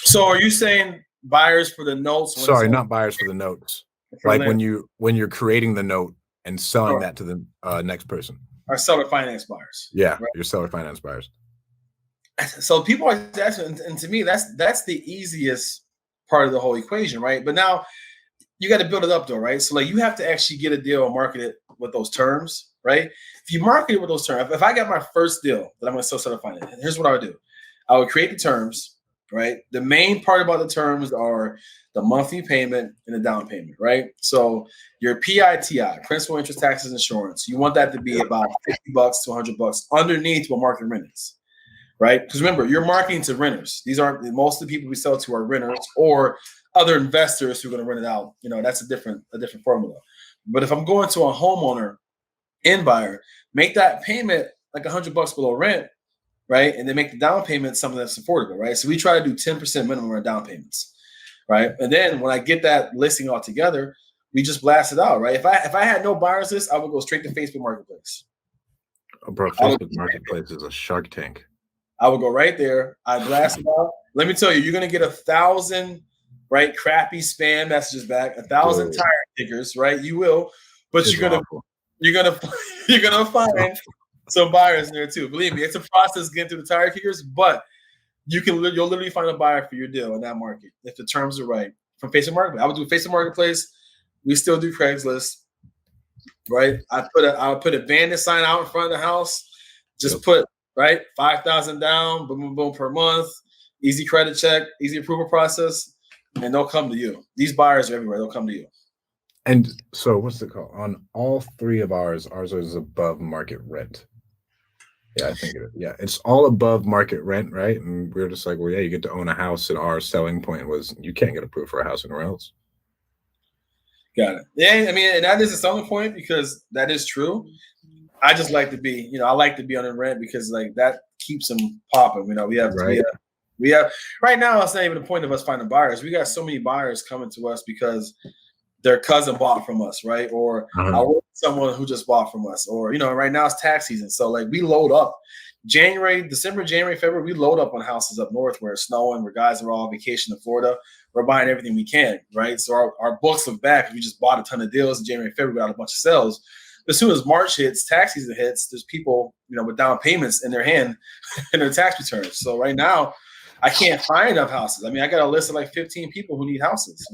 So are you saying buyers for the notes? Sorry, not buyers for the notes. Like when you're creating the note and selling that to the next person. Our seller finance buyers. Yeah, right? Your seller finance buyers. So people are asking, and to me, that's the easiest part of the whole equation, right? But now you got to build it up though, right? So like you have to actually get a deal and market it with those terms, right? If you market it with those terms, if I got my first deal that I'm going to sell seller finance, here's what I would do. I would create the terms, right? The main part about the terms are the monthly payment and the down payment, right? So your PITI, principal, interest, taxes, insurance, you want that to be about $50 to $100 underneath what market rent is, right? Because remember, you're marketing to renters. These aren't most of the people we sell to are renters or other investors who are going to rent it out. You know, that's a different formula. But if I'm going to a homeowner end buyer, make that payment like $100 below rent, right? And then make the down payment something that's affordable, right? So we try to do 10% minimum on down payments, right? And then when I get that listing all together, we just blast it out, right? If I had no buyers list, I would go straight to Facebook Marketplace. Oh, bro, Facebook Marketplace is a Shark Tank. I would go right there. I blast it out. Let me tell you, you're gonna get 1,000, right? Crappy spam messages back, 1,000 tire kickers, right? You will, but you're gonna find some buyers in there too. Believe me, it's a process getting through the tire kickers, but you'll literally find a buyer for your deal in that market if the terms are right. From Facebook Marketplace, I would do Facebook Marketplace. We still do Craigslist, right? I would put a bandit sign out in front of the house. Just put right 5,000 down, boom, boom, boom per month. Easy credit check, easy approval process, and they'll come to you. These buyers are everywhere. They'll come to you. And so, what's it called? On all three of ours is above market rent. Yeah, I think it's all above market rent, right? And we're just like, well, yeah, you get to own a house, and our selling point was you can't get approved for a house anywhere else. Got it. Yeah, I mean, and that is a selling point because that is true. I just like to be, I like to be on the rent because like that keeps them popping. We have right now. It's not even the point of us finding buyers. We got so many buyers coming to us because their cousin bought from us, right? Or I work with someone who just bought from us, or right now it's tax season, so like we load up. December, January, February, we load up on houses up north where it's snowing, where guys are all on vacation in Florida. We're buying everything we can, right? So our books look back. We just bought a ton of deals in January, February, got a bunch of sales. But as soon as March hits, tax season hits, there's people, with down payments in their hand in their tax returns. So right now, I can't find enough houses. I mean, I got a list of like 15 people who need houses,